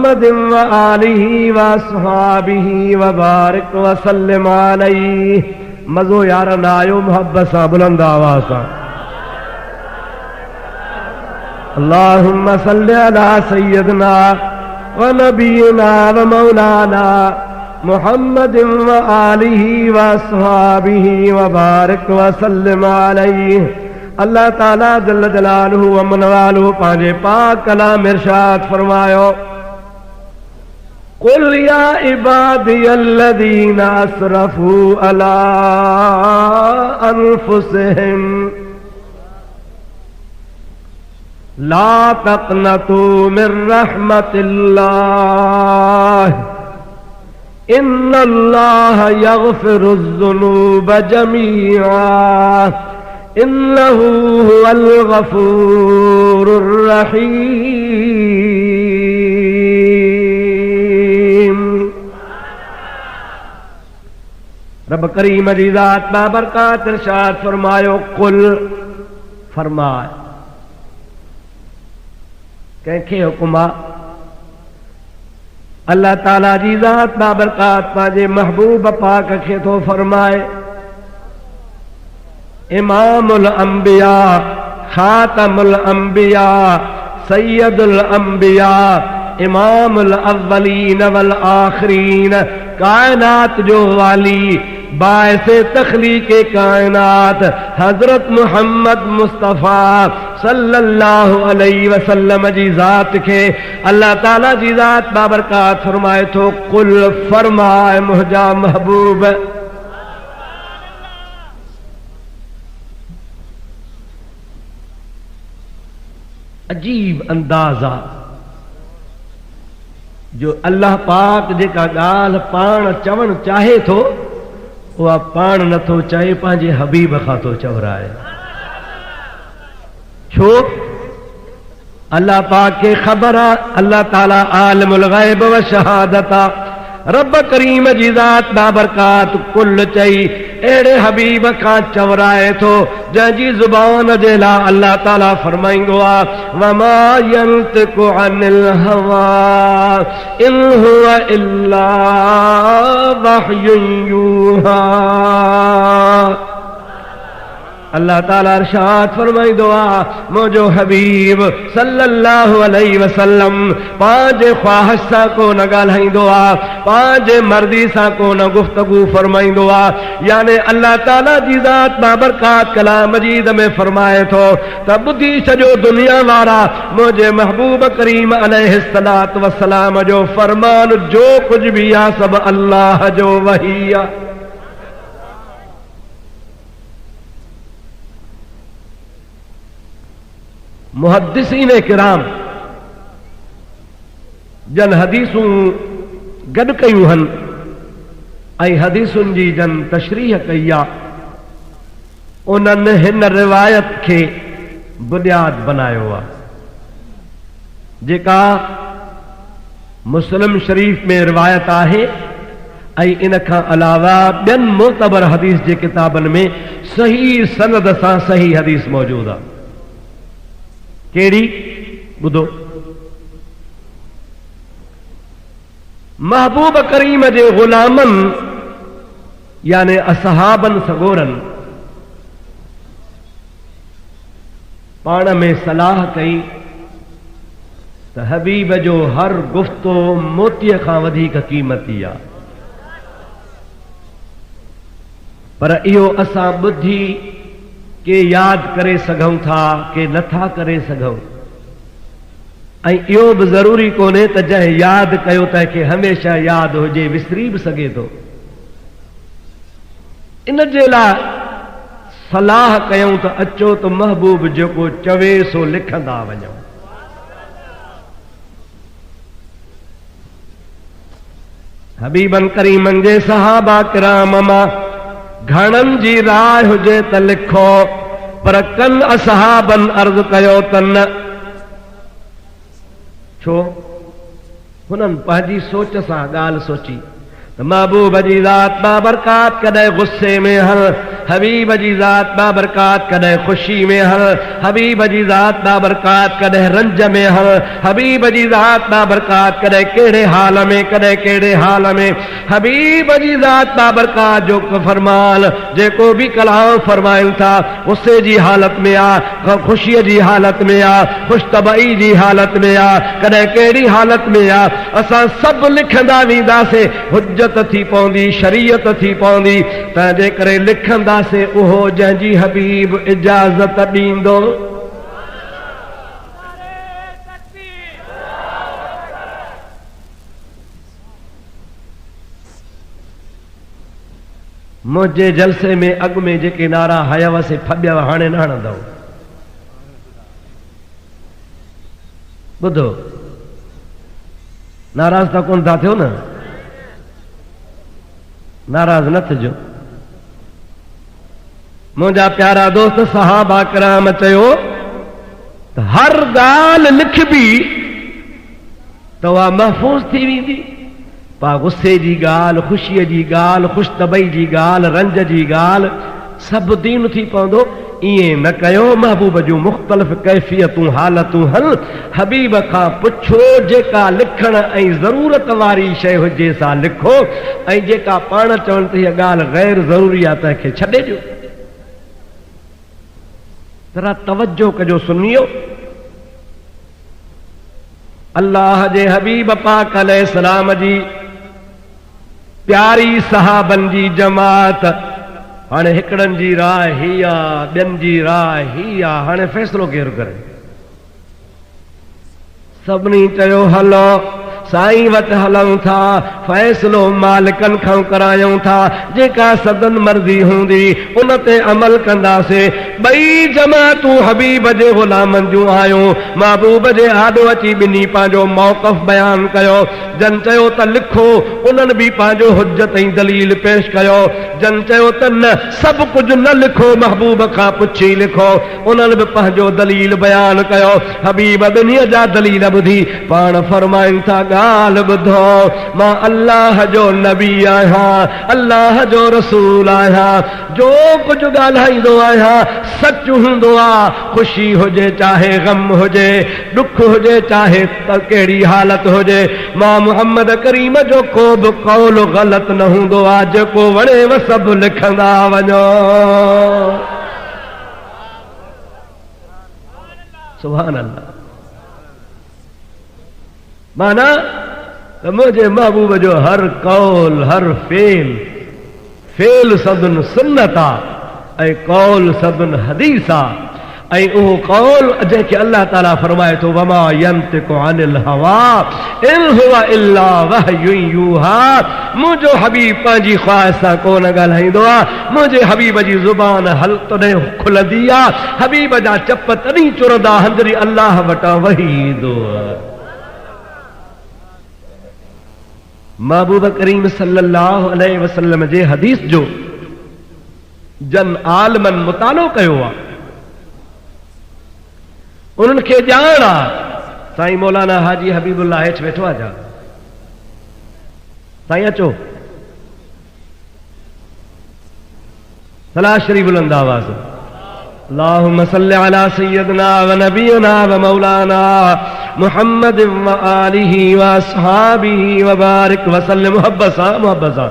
मुहम्मदिन व आलिही व अस्हाबिही व बारिक व सल्लिम अलैहि। मज़ो यार ना आयो मोहब्बत सां बुलंद आवाज़ सां अल्लाहुम्मा सल्लि अला सय्यदना व नबीना व मौलाना मुहम्मदिन व आलिही व अस्हाबिही व बारिक व सल्लिम अलैहि। अल्लाह ताला जल्ल जलालुहु व मनवालुहु पांजे पाक कलाम इरशाद फरमायो, कुल या इबादियल्लज़ीना असरफू अला अनफुसिहिम ला तक़नतू मिर रहमतिल्लाह इन्नल्लाह यग़फ़िरुज़्ज़ुनूब जमीआ इन्नहु हुवल गफूरुर रहीम। रब करीम जी ज़ात बाबरकात इरशाद फरमायो, कुल फरमाए कंहिंखे हुकुमा अल्लाह ताला जी ज़ात बाबरकात पंहिंजे महबूब पाक खे थो फरमाए, इमामुल अंबिया खातमुल अंबिया सैयदुल अंबिया इमामुल अव्वलीन वल आखिरीन, कायनात जो वाली बाइसे तख्लीके कायनात हजरत मोहम्मद मुस्तफ़ा सल्लल्लाहु अलैहि वसल्लम जी ज़ात खे अल्लाह ताला जी ज़ात बाबरकात फरमाए थो, कुल फरमाए मुंहिंजा महबूब। अजीब अंदाज़ा जो अल्लाह पाक जेका ॻाल्हि पाण चवण चाहे थो उहा पाण नथो चए, पंहिंजे हबीब खां थो चवराए। छो? अल्लाह पाक खे ख़बर आहे अल्लाह ताला आलिमुल ग़ैब व शहादत आहे। रब करीम जी ज़ात बाबरकात कुल चई अहिड़े हबीब खां चवराए थो जंहिंजी ज़ुबान जे लाइ अल्लाह ताला फरमाईंदो आहे, वमा यंतिकु अनिल हवा इन हुवा इल्ला वहयुन यूहा। अल्लाह ताला इरशाद फरमाईंदो आहे, मुंहिंजो हबीब सल्लल्लाहु अलैहि वसल्लम पंहिंजे ख्वाहिश सां को न ॻाल्हाईंदो आहे, पंहिंजे मर्ज़ी सां को न गुफ़्तगू फरमाईंदो आहे। यानी अल्लाह ताला जी ज़ात बाबरकात कलाम मजीद में फरमाए थो त ॿुधी सॼो दुनिया वारा मुंहिंजे महबूब करीम अलैहिस्सलात वस्सलाम जो फरमान जो कुझु बि आहे सभु अल्लाह जो वही आहे। मुहद्दिसीन किराम जन हदीसूं गॾु कयूं हन ऐं हदीसुनि जी जन तशरीह कई आहे, उन्हनि हिन रिवायत खे बुनियाद बनायो आहे जेका मुस्लिम शरीफ में रिवायत आहे ऐं इन खां अलावा ॿियनि मोतबर हदीस जे किताबनि में सही सनद सां सही हदीस मौजूदु आहे। केड़ी? ॿुधो, महबूब करीम जे गुलामन यानी असहाबन सगोरन पाण में सलाह कई त हबीब जो हर गुफ्तो मोतीअ खां वधीक कीमती आहे, पर इहो असां ॿुधी के याद करे सघूं था के नथा करे सघूं, ऐं इहो बि ज़रूरी कोन्हे त जंहिं यादि कयो तंहिंखे हमेशह यादि हुजे, विसरी बि सघे थो। इन जे लाइ सलाह कयूं त अचो त महबूब जेको चवे सो लिखंदा वञूं। हबीबन करीमन जे सहाबा किराम मां घणनि जी राय हुजे त लिखो, पर कन असहाबन अर्ज़ कयो त न। छो? हुननि पंहिंजी सोच सां ॻाल्हि सोची त महबूब जी ज़ात बाबरकात कॾहिं गुस्से में हबीब जी ज़ात बाबरकात कदे खुशी में हल, हबीब जी ज़ात बाबरकात कदे रंज में हल, हबीब जी ज़ात बाबरकात कदे केड़े हाल में, कदे केड़े हाल में। हबीब जी ज़ात बाबरकात जो फरमान जेको भी कलाम फरमाइल था उससे जी हालत में आ, खुशी जी हालत में आ, खुशतबई जी हालत में आ, कदे केड़ी हालत में आ। असां सब लिखंदा वींदासीं, हुज्जत थी पवंदी, शरीयत थी पवंदी। तंहिंजे करे लिखंदासीं उहो जंहिंजी हबीब इजाज़त ॾींदो। मुंहिंजे जलसे में अॻु में जेके नारा हयव से फॿियव हाणे न हणंदव। ॿुधो, नाराज़ त कोन था थियो न, नाराज़ न थिजो। मुंहिंजा प्यारा दोस्त सहाबा किराम चयो त हर ॻाल्हि लिखबी त उहा महफ़ूज़ थी वेंदी। पा गुस्से जी ॻाल्हि, ख़ुशीअ जी ॻाल्हि, ख़ुशतबई जी ॻाल्हि, रंज जी ॻाल्हि सभु दीन थी पवंदो। ईअं न कयो, महबूब जूं मुख़्तलिफ़ कैफ़ियतूं हालतूं हल, हबीब खां पुछो, जेका लिखण ऐं ज़रूरत वारी शइ हुजे सा लिखो, ऐं जेका पाण चवनि त हीअ ॻाल्हि गैर ज़रूरी आहे तंहिंखे छॾे ॾियो। ज़रा तवजो कजो सुनियो। अल्लाह जे हबीब पाक अलैहिस्सलाम जी प्यारी सहाबन जी जमात, हाणे हिकड़नि जी राय ही आ, ॿियनि जी राय ही आ, हाणे फ़ैसिलो केरु करे? सभिनी चयो हलो साईं वटि हलूं था, फ़ैसिलो मालिकनि खां करायूं था, जेका सदन मर्ज़ी हूंदी उन ते अमल कंदासीं। ॿई जमातूं हबीब जे ग़ुलामनि जूं आहियूं। महबूब जे आॾो अची ॿिन्ही पंहिंजो मौक़िफ़ बयानु कयो। जन चयो त लिखो, उन्हनि बि पंहिंजो हुज्जत ऐं दलील पेश कयो। जन चयो त न, सभु कुझु न लिखो, महबूब खां पुछी लिखो, उन्हनि बि पंहिंजो दलील बयानु कयो। हबीब ॿिन्ही जा दलील ॿुधी पाण फरमाइनि था, ॻाल्हि ॿुधो, मां अल्लाह जो नबी आहियां, अल्लाह जो रसूल आहियां। जो कुझु ॻाल्हाईंदो आहियां सच हूंदो आहे। ख़ुशी हुजे चाहे ग़म हुजे, दुख हुजे चाहे कहिड़ी हालत हुजे, मां मुहम्मद करीम जो को बि कौल ग़लति न हूंदो आहे। जेको वणेव सभु लिखंदा वञो। सुभान अल्लाह। माना त मुंहिंजे महबूब जो हर कौल, हर फेल सदन सुन्नत आहे ऐं कौल सदन हदीस आहे। ऐं उहो कौल जंहिंखे अल्लाह ताला फरमाए थो, वमा यंतिकु अनिल हवा इन हुवा इल्ला वहयुन यूहा। मुंहिंजो हबीब पंहिंजी ख़्वाहिश सां कोन ॻाल्हाईंदो आहे। मुंहिंजे हबीब जी ज़ुबान हल तॾहिं खुलंदी आहे, हबीब जा चप तॾहिं चुरंदा, हंजरी अल्लाह वटां वही ईंदो आहे। महबूब करीम सल्लल्लाहु अलैहि वसल्लम जे हदीस जो जन आलमन मुतालो कयो आहे, उन्हनि खे ॼाण आहे। साईं मौलाना हाजी हबीबुल्लाह हेठि वेठो आहे। जा साईं अचो, सलाह शरीफ बुलंद आवाज़। अल्लाहुम्मा सल्लि अला सय्यदना व नबियना व मौलाना मुहम्मद व आलिहि व अस्हाबिहि व बारिक व सल्लिम। मोहब्बत सां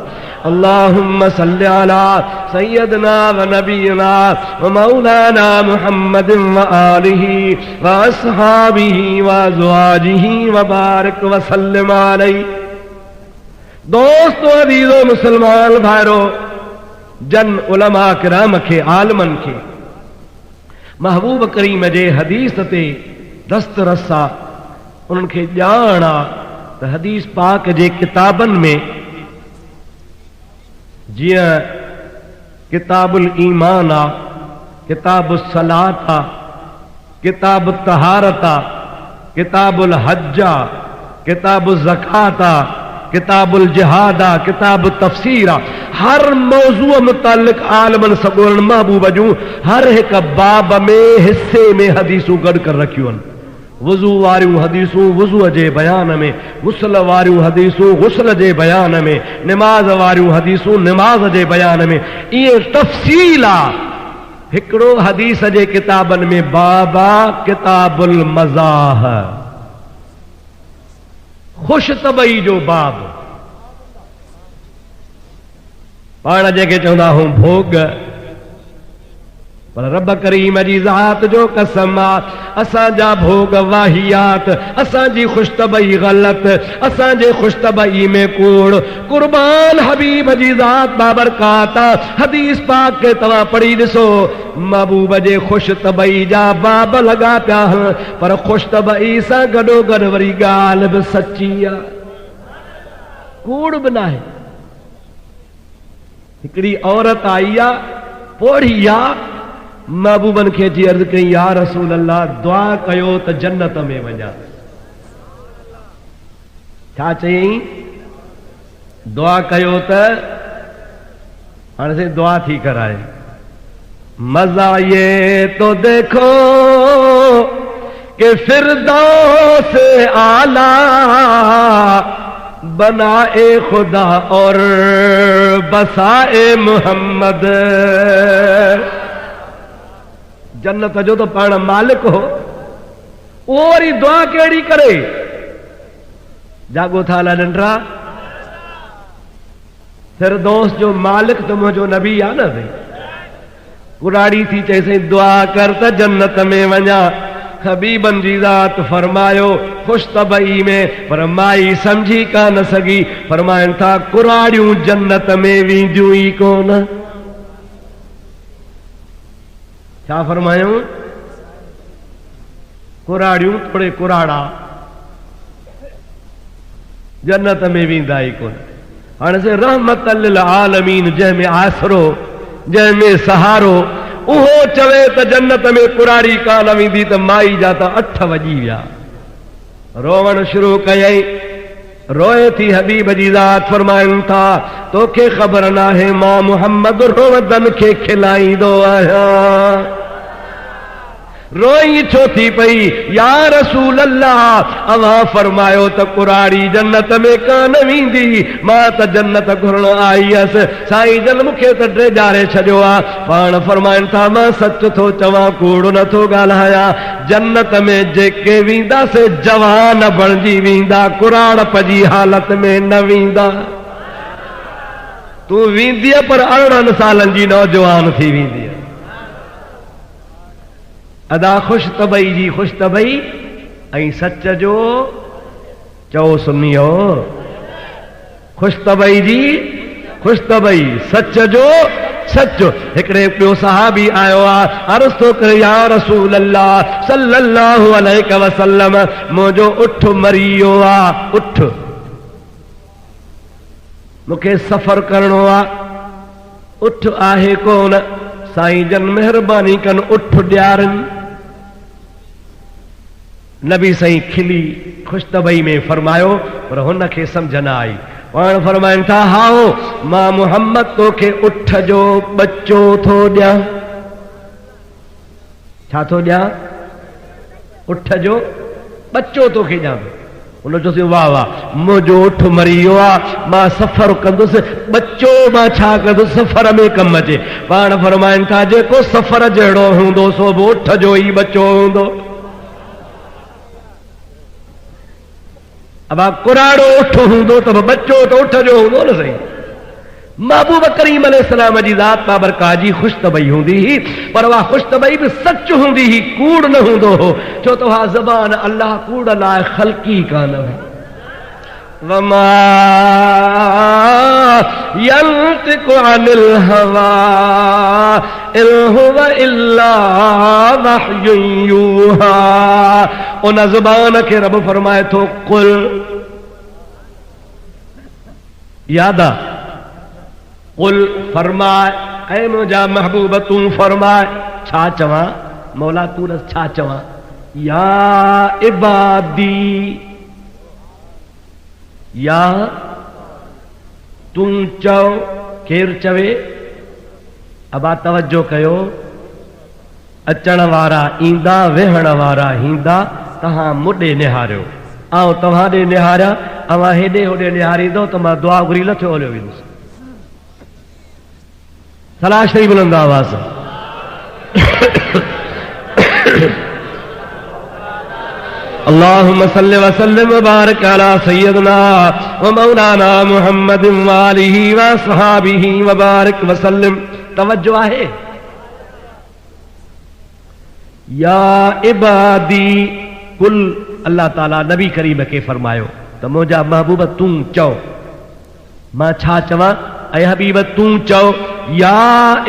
अल्लाहुम्मा सल्लि अला सय्यदना व नबियना व मौलाना मुहम्मद व आलिहि व अस्हाबिहि व अज़वाजिहि व बारिक व सल्लिम अलैहि। दोस्तों, अज़ीज़ो मुसलमान भाइरो, जन उलमा किराम खे, आलमन खे महबूब करीम जे हदीस ते दस्त रसा, उन्हनि खे ॼाण आहे त हदीस पाक जे किताबनि में जीअं किताबुल ईमान आहे, किताबु सलात आहे, किताबु तहारत आहे, किताबुल हज आहे, किताबु ज़कात आहे, किताबुल जिहाद आहे, किताबु तफ़सीर आहे। हर मौज़ूअ मुतालिक़ आलमन सगोरन महबूब जूं हर हिकु बाब में हिस्से में हदीसूं गॾु करे रखियूं आहिनि। वज़ू वारियूं हदीसूं वज़ू जे बयान में, गुस्ल वारियूं हदीसूं गुस्ल जे बयान में, निमाज़ वारियूं हदीसूं निमाज़ जे बयान में। इहे तफ़सील आहे। हिकिड़ो हदीस जे किताबनि में बाबा किताबुल मज़ाह, खुश तबई जो बाब। पाण जेके चवंदा हूं भोग, पर रब करीम जी ज़ात जो कसम आहे, असांजा भोग वाहियात, असांजी खुशतबई ग़लत, असांजे खुशतबई में कूड़। कुर्बान हबीब जी ज़ात बाबरकात। हदीस पाक के तव्हां पढ़ी ॾिसो, महबूब जे खुशतबई जा बाब लॻा पिया हन, पर खुशतबई सां गॾोगॾु वरी ॻाल्हि बि सची आहे, कूड़ बि नाहे। हिकिड़ी औरत आई आहे, पोढ़ी आहे, महबूबन खे जी अर्ज़ कई, या रसूल अल्लाह दुआ कयो त जन्नत में वञा। छा चयईं? दुआ कयो त, हाणे से दुआ थी कराए। मजा ये तो देखो कि फिरदौस आला बनाए खुदा और बसाए मोहम्मद। जन्नत जो तो पाण मालिक हो, उहो वरी दुआ कहिड़ी करे? जागो था नंढड़ा, फिरदौस जो मालिक तो मुंहिंजो नबी आहे न। भई कुराड़ी थी चई सही, दुआ कर त जन्नत में वञा। हबीबन जी ज़ात फरमायो खुशतबई में, पर माई समझी कान सघी। फरमाइनि था कुराड़ियूं जन्नत में वेंदियूं ई कोन। छा फरमायूं? कुराड़ियूं थोड़े कुराड़ा जन्नत में वेंदा ई कोन। हाणे से रहमत लिल आलमीन, जंहिंमें आसरो, जंहिंमें सहारो, उहो चवे त जन्नत में कुराड़ी कान वेंदी, त माई जा त 8 वॼी विया। रोवण शुरू कयई, रोए थी हबीब जी ज़ात फरमाइनि था, तोखे ख़बर नाहे मां मुहम्मद रोवदन खे खिलाईंदो आहियां। रोई छो थी पई? या रसूल अल्लाह, अवां फरमायो त कुराड़ी जन्नत में कान वेंदी, मां त जन्नत घुरण आई हुअसि, साईं जन मूंखे त ड्रेजारे छॾियो आहे। पाण फरमाइनि था मां सच थो चवां, कूड़ नथो ॻाल्हायां। जन्नत में जेके वेंदासीं जवान बणिजी वेंदा, कुराड़प जी हालत में न वेंदा। तूं वेंदीअ पर 18 सालनि जी नौजवान थी वेंदी। अदा खुशतबई जी खुशतबई ऐं सच जो चओ सुनियो, खुशतबई जी खुशतबई, सच जो सच। हिकिड़े ॿियो सहाबी आयो आहे, अर्ज़ थो करे, या रसूल अल्लाह सल्लल्लाहु अलैहि वसल्लम, मुंहिंजो उठ मरी वियो आहे, उठ मूंखे सफ़र करणो आहे, उठ आहे कोन। साईं जन महिरबानी कनि उठ ॾियारनि। नबी साईं खिली खुशतबई में फरमायो, पर हुन खे सम्झ न आई। पाण फरमाइनि था, हाओ मां मुहम्मद तोखे उठ जो बच्चो थो ॾियां। छा थो ॾियां? उठ जो बच्चो तोखे ॾियां। उन चयोसि, वाह वाह, मुंहिंजो उठ मरी वियो आहे, मां सफ़र कंदुसि, बच्चो मां छा कंदुसि, सफ़र में कमु अचे। पाण फरमाइनि था, जेको सफ़र जहिड़ो हूंदो सो बि उठ जो ई बच्चो हूंदो। अब कुराड़ो उठ हूंदो त बच्चो त उठ जो हूंदो न। सही महबूब करीम अलैहिस्सलाम जी ज़ात बाबरकात जी खुशतबई हूंदी ही, पर उहा खुशतबई बि सच हूंदी ही, कूड़ न हूंदो हो। छो त उहा ज़बान अल्लाह कूड़ लाइ ख़ल्क़ी कान हुई। वमा यंतिकु अनिल हवा इन हुवा इल्ला वह्युन यूहा। उन ज़बान खे रब फरमाए थो, कुल, यादा कुल फरमाए, ऐ मुंहिंजा महबूब तूं फरमाए। छा चवां मौला, तूं छा चवां? या इबादी, या तूं चओ, केरु चवे? अबा तवज्जो कयो, अचण वारा ईंदा, वेहण वारा हींदा, तहां मुॾे निहारियो ऐं तव्हां ॾे निहारिया अवां हेॾे होॾे निहारींदो त मां दुआ घुरी लथो हलियो वेंदुसि। सलाह शरीफ़ बुलंद आवाज़ अल्लाहुम्मा सल्लि व सल्लिम व बारिक अला सय्यदना व मौलाना मुहम्मद व आलिहि व असहाबिहि व बारिक व सल्लिम। तवज्जो आहे या इबादी कुल अल्लाह ताला नबी करीम खे फरमायो त मुंहिंजा महबूब तूं चओ। मां छा चवां? ऐं हबीब तूं चओ या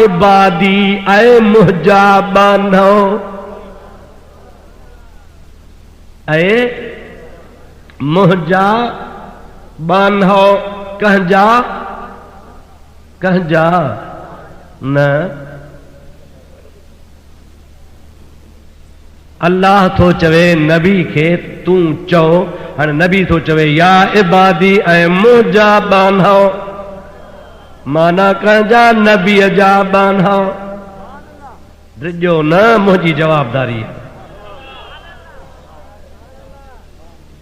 इबादी ऐ मुंहिंजा बांधो ऐ मुंहिंजा बांधो। कहंजा कहंजा न अल्लाह थो चवे नबी खे तूं चओ। हाणे नबी थो चवे या इबादी ऐं मुंहिंजा बांधो माना कहंजा नबीअ जा बांधो। ड्रिजो न मुंहिंजी जवाबदारी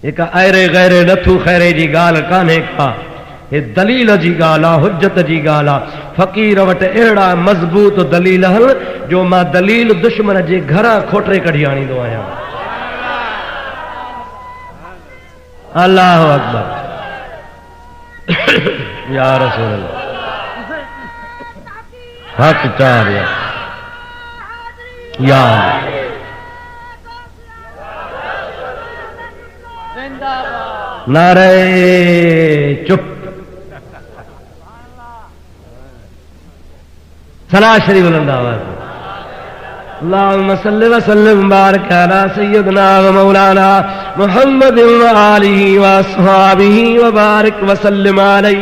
हिकु अहिड़े गैरे नथू खैरे जी ॻाल्हि कान्हे का। हे दलील जी ॻाल्हि आहे, हुज्जत जी ॻाल्हि आहे। फ़क़ीर वटि अहिड़ा मज़बूत दलील हल जो मां दलील दुश्मन जे घरां खोटरे कढी आणींदो आहियां। अल्लाहु अकबर या रसूल अल्लाह हक चार या नारे चुप। सलाह शरीफ बुलंद आवाज़ अल्लाहुम्मा सल्लि व सल्लिम बारिक अला सय्यदना व मौलाना मुहम्मद व आलिहि व असहाबिहि व बारिक व सल्लिम अलैहि।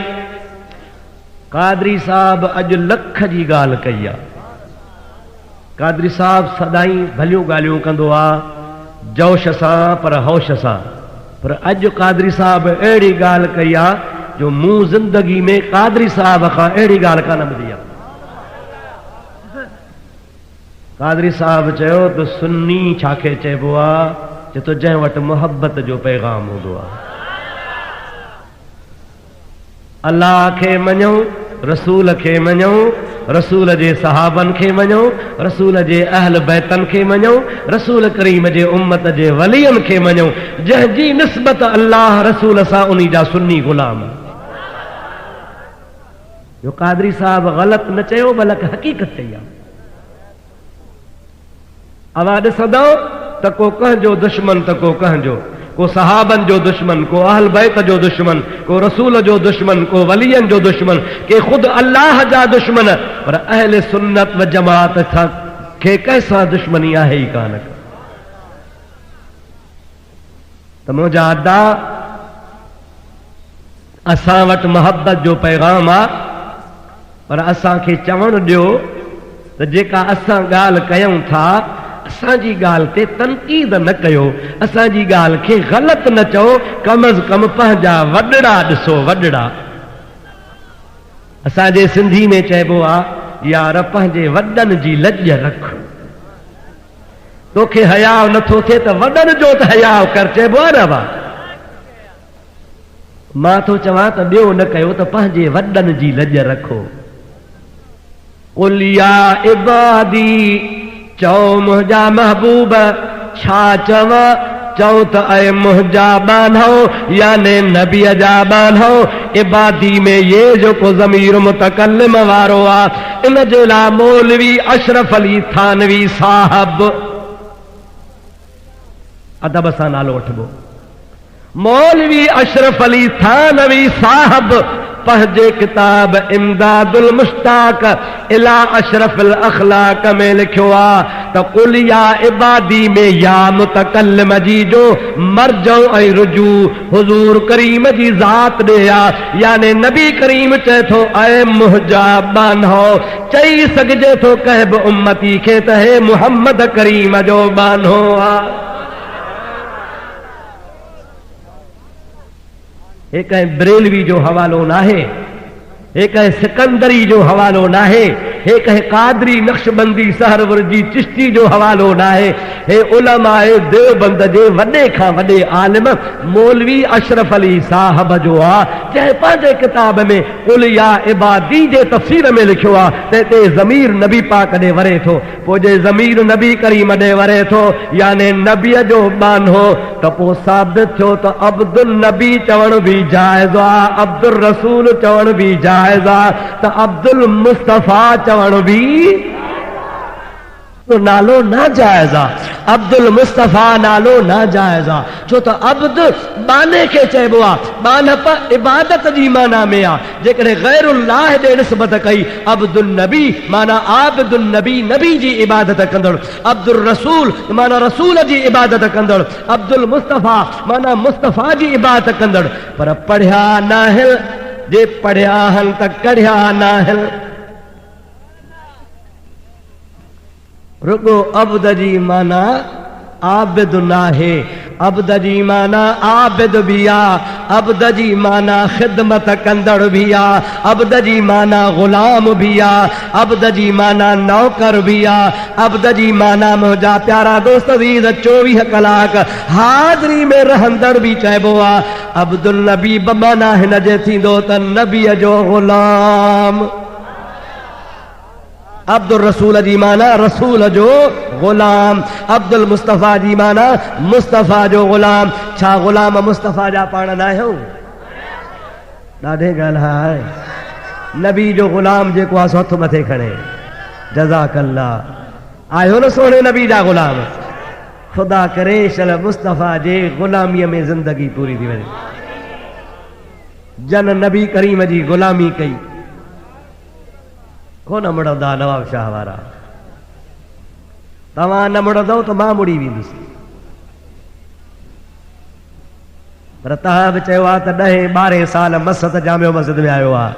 कादरी साहब अॼु लख जी ॻाल्हि कई आहे। कादरी साहब सदाई भलियूं ॻाल्हियूं कंदो आहे जोश सां पर होश सां। पर अॼु कादरी साहब अहिड़ी ॻाल्हि कई आहे जो मूं ज़िंदगी में कादरी साहब खां अहिड़ी ॻाल्हि कान ॿुधी आहे। कादरी साहब चयो त सुन्नी छाखे चइबो आहे? चए थो जंहिं वटि मोहब्बत जो पैगाम हूंदो आहे। अल्लाह खे मञूं, रसूल खे मञूं, रसूल जे सहाबन खे मञूं, रसूल जे अहल बैतन खे मञूं, रसूल करीम जे उम्मत जे वलियन खे मञूं जंहिंजी निस्बत अल्लाह रसूल सां उन्ही जा सुन्नी गुलाम। जो कादरी साहब ग़लत न चयो बल्कि हक़ीक़त चई आहे। अवां ॾिसंदो त को कंहिंजो दुश्मन त को कंहिंजो, को सहाबन जो दुश्मन, को अहल बैत जो दुश्मन, को रसूल जो दुश्मन, को वलियन जो दुश्मन, के खुद अल्लाह जा दुश्मन। पर अहले सुन्नत व जमात खे कैसा दुश्मनी आहे ई कान। त मुंहिंजा अदा असां वटि मोहब्बत जो पैगाम आहे पर असांखे चवणु ॾियो त जेका असां ॻाल्हि कयूं था असांजी ॻाल्हि ते तनक़ीद न कयो, असांजी ॻाल्हि खे ग़लति न चओ। कम अज़ कम पंहिंजा वॾड़ा ॾिसो, वॾड़ा। असांजे सिंधी में चइबो आहे यार पंहिंजे वॾनि जी लॼ रख। तोखे हयाव नथो थिए त वॾनि जो त हयाव कर, चइबो आहे न भाउ। मां थो चवां त ॿियो न कयो त पंहिंजे वॾनि जी लॼ रखो। कुल या इबादी चओ मुंहिंजा महबूब छा चवां? चओ त ऐ मुंहिंजा बांधो याने नबीअ जा बांधो। इबादी में ये जो को ज़मीर मुतकल्लिम वारो आहे इन जे लाइ मौलवी अशरफ अली थानवी साहब, अदब सां नालो वठिबो, मौलवी अशरफ अली थानवी साहब पंहिंजे किताब इमदादुल मुश्ताक इला अशरफिल अखलाक में लिखियो आहे त कुल या इबादी में या मुतकल्लिम जी जो मरजो ऐं रुजू हुजूर करीम जी ज़ात ॾे आहे। याने नबी करीम चए थो ऐ मुंहिंजा बांधो। चई सघिजे थो कंहिं बि उम्मती खे त हे मुहम्मद करीम जो बांधो आहे। हे कंहिं बरेलवी जो हवालो नाहे, हे कंहिं सिकंदरी जो हवालो नाहे, हे कहे कादरी नक्शबंदी सहरवरजी चिश्ती जो हवालो ना है हे उलमाए देवबंद जे वडे खां वडे आलिम मौलवी अशरफ अली साहब जो आ जंहिं पंहिंजे किताब में कुल या इबादी जे तफ़सीर में लिखियो आहे ते ज़मीर नबी पाक ॾे वरे थो पोइ जे ज़मीर नबी करीम ॾे वरे थो याने नबीअ जो बान हो त पोइ साबित थियो त अब्दुल नबी चवण भी जाइज़ आहे अब्दुल रसूल चवण भी जाइज़ आहे त अब्दुल मुस्तफ़ा चवण भी तो नालो ना जायज़ा अब्दुल मुस्तफ़ा नालो ना जायज़ा छो तो अब्द बाने के चइबो आहे बानप इबादत जी माना में आहे जेकॾहिं गैरुल्लाह ॾे निस्बत कई अब्दुल नबी माना आबिदुल नबी नबी जी इबादत कंदड़ अब्दुल रसूल माना रसूल जी इबादत कंदड़ अब्दुल मुस्तफ़ा माना मुस्तफ़ा जी इबादत कंदड़ पर पढ़िया नाहिल जे पढ़िया हल त कढ़िया नाहिल रुगो अब्द जी माना आबिद नाहे अब्द जी माना आबिद भी आ अब्द जी माना खिदमत कंदड़ भी आ अब्द जी माना गुलाम भी आ अब्द जी माना नौकर भी आ अब्द जी माना मुंहिंजा प्यारा दोस्त वीर 24 कलाक हाज़री में रहंदड़ भी चइबो आ अब्दुल नबी बमाना हिन जे थींदो त नबीअ जो गुलाम अब्दुल रसूल जी माना रसूल जो गुलाम अब्दुल मुस्तफ़ा जी माना मुस्तफ़ा जो गुलाम छा गुलाम मुस्तफ़ा जा पाण न आहियो ॾाढे ॻाल्हि आहे नबी जो गुलाम जेको आहे हथ मथे खणे जज़ाकल्लाह आयो न सोने नबी जा गुलाम खुदा करे शल मुस्तफ़ा जे गुलामीअ में ज़िंदगी पूरी थी वञे जन नबी करीम जी गुलामी कई कोन मुड़ंदा नवाब शाह वारा तव्हां न मुड़ंदव त मां मुड़ी वेंदुसि पर तव्हां बि चयो आहे त 10-12 साल मस्जिद जामियो मस्जिद में आयो आहे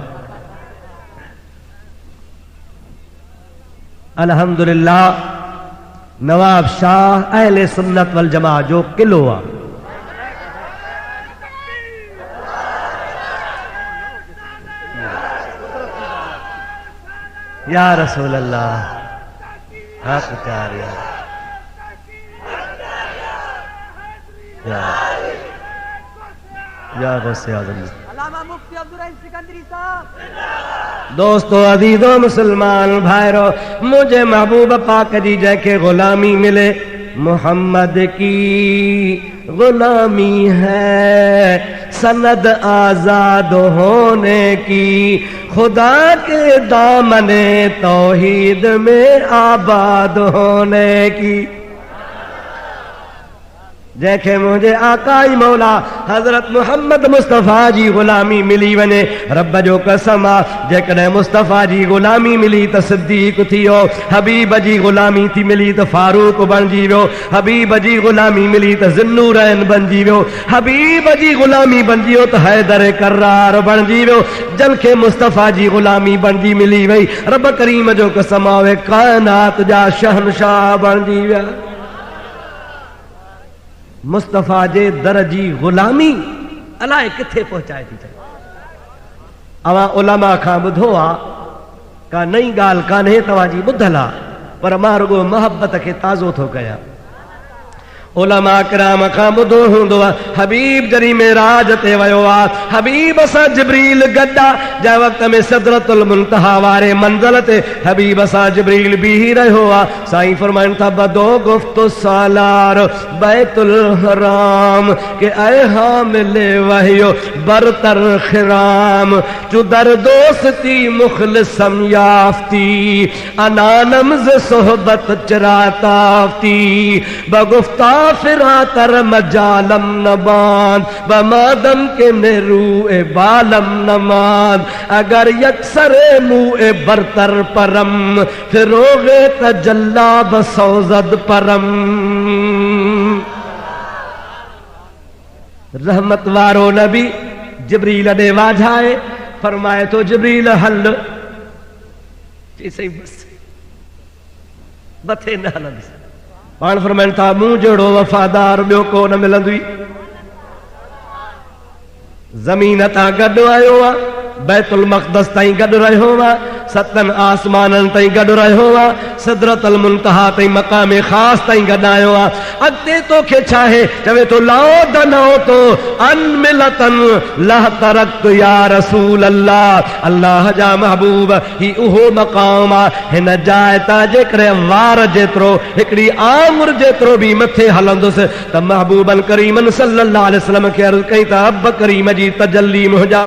अल्हम्दुलिल्लाह नवाब शाह अहले सुन्नत वल जमा जो किलो आहे या रसूल अल्लाह हक चार या गौसे आज़म दोस्तों अजीजों मुसलमान भाइरो मुझे महबूब पाक जी जैके गुलामी मिले मोहम्मद की गुलामी है सनद आजाद होने की खुदा के दामने तौहीद में आबाद होने की जैसे मुझे आकाई मौला हजरत मोहम्मद मुस्तफ़ा जी गुलामी मिली वने रब जो कसम आ जेकॾहिं मुस्तफ़ा जी गुलामी मिली त सिद्दीक थियो हबीब जी गुलामी थी मिली त फारूक बणिजी वियो हबीब जी गुलामी मिली त ज़ुन्नूरैन बणिजी वियो हबीब जी गुलामी बणिजी वियो त हैदर करार बणिजी वियो जंहिंखे मुस्तफ़ा जी गुलामी बणिजी मिली वई रब करीम जो कसम आहे काइनात जा शहनशाह बणिजी विया मुस्तफ़ा जे दर जी गुलामी अलाए किथे पहुचाए थी चए अवां उलमा खां ॿुधो आहे का नई ॻाल्हि कान्हे तव्हांजी ॿुधल आहे पर मां रुगो मोहब्बत खे ताज़ो थो कयां उलमा किराम खां ॿुधो हूंदो आहे हबीब जरी मेराज ते वियो आहे हबीब सां जिब्रील गॾा जंहिं वक़्त में सिदरतुल मुंतहा वारे मंज़िल ते हबीब सां जिब्रील बीही रहियो आहे साईं फरमाइनि था बदो गुफ्तो सालार बैतुल हराम के ऐ हामिले वहियो बरतर खिराम चुदर दोस्ती मुखलिसम याफ्ती अनानम ज़ सोहबत चराताफ्ती बगुफ्ता फिरातर मजालम नबान बमादम के नेरू ए बालम नमान अगर यकसर मुँह ए बरतर परम फिरोगे तजल्ला बसौजद परम रहमत वारो नबी जिब्रील ने वाझाए फरमाए तो जिब्रील हल सही बस बथे न हलंदी पाण फरमाइनि था मूं जहिड़ो वफ़ादार ॿियो को न मिलंदुई ज़मीन तां गॾु आयो आहे बैतुल मक़दस ताईं गॾु रहियो हुआ, 7 आसमाननि ताईं गॾु रहियो हुआ, सिदरतुल मुंतहा ताईं मक़ाम ख़ास ताईं गॾु आयो आहे। अॻिते तोखे छा आहे? चवे तो लाओ दनो तो अन मिलतन लह तरक़्त या रसूल अल्लाह। अल्लाह जा महबूब ही उहो मक़ाम आहे, हिन जाइ तां जेकॾहिं वार जेतिरो हिकिड़ी आंगुर जेतिरो बि मथे हलंदुसि त महबूबन करीमन सल्लल्लाहु अलैहि वसल्लम खे अर्ज़ कई त रब करीम जी तजल्ली मुंहिंजा